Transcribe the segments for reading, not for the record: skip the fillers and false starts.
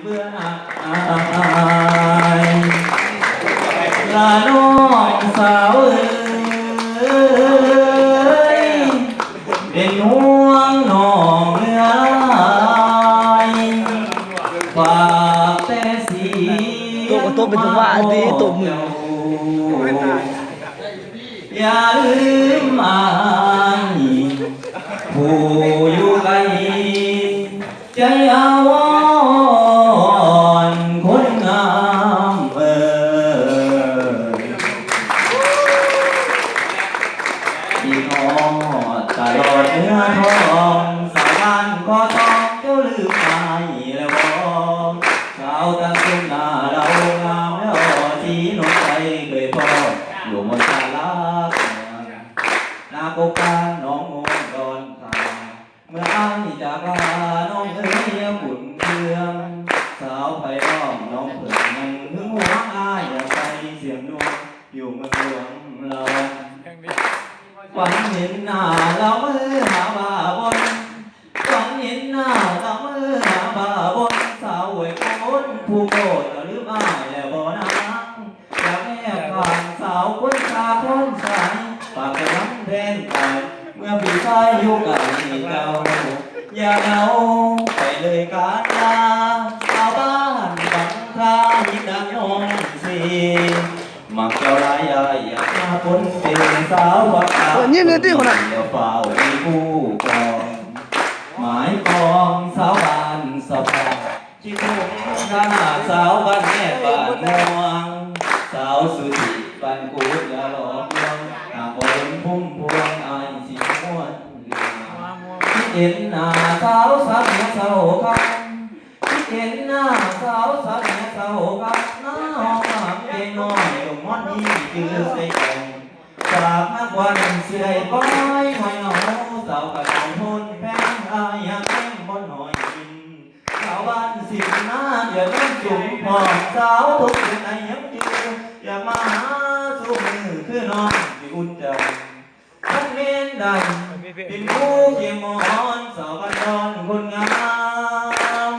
เบื่อหน่ายลาน้องสาวเอ้ยเป็นห่วงน้องเมื่อไรฝากแต่เสียง ตัวเป็นจังหวะดีตัวมือ อย่าลืมอายผู้อยู่ไกลใจอาวรณ์คนงามที่นอตลอดเนื้อทองสาวบ้านก็ต้องเจ้าลืมอายแล้วบ่ชาวตั้งทุ่งนาเรางามแล้วสีนกใจเคยพออยู่บนศาลานาโกกาน้องงงดอนทาเมื่ออ้ายจากลาน้องเอ๋ยบุญเครื่องสาวไผ่ร้องน้องเผิ่นยังหึงหวงอ้ายอย่าใส่เสียงนวลอยู่เมืองหลวงเราวันเห็นหน้าเรามือหาบ่าบนวันเห็นหน้าเรามือหาบ่าบนสาวไว้คนผู้โกรธหรืออ้ายแล้วบ่นางอยากแอบผ่านสาวคนชาคนสายปากกระน้ำแดงไปเมื่อพี่ชายอยู่กับเจ้าอย่าเอาไปเลยการลาชาวบ้านบังคาหิดังนองสีมักเจ้าลายอยากมาพ้นเป็นสาววัดตาเดี๋ยวเฝ้ามีผู้กองหมายปองสาวบ้านสะพานที่ทุ่งขนาดสาวบ้านแม่บ้านม่วงสาวสุธิบ้านกูอย่าหลอกลวงหากว่าเห็นพุ่มพวงอายสิม่วนที่เห็นหน้าสาวสาวเนี่ยสาวคำที่เห็นหน้าสาวสาวเนี่ยสาวคำหน้าห้องน้ำเป็นน้อยลงมอนนี่คือใส่แก่งจากนักวันเสียป้อยหอยเอาสาวกระดองทนแพงอายยังแพงบนหอยกินสาวบ้านสิบหน้าเดี๋ยวต้องจุ่มพอสาวทุกคนไอ้ยังจืออยากมาหาสู้มือคือน้องที่อุ่นใจท่านเม้นดังเป็นผู้เกี่ยมอนสาวบ้านดอนคนงาม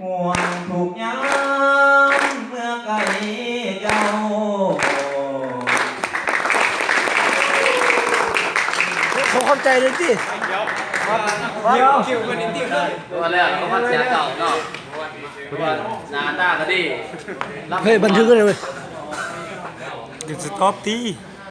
ห่วงถูกย้ำเมื่อไก่เจ้าเขาเข้าใจเลยสิเดี๋ยวคิวกันนิดเดียวเลยตัวแรกเขาพัดเสียเก่าเนาะตัวนาตาก็ดี เฮ้ยบันทึกกันเลย เดี๋ยวจะตอบตี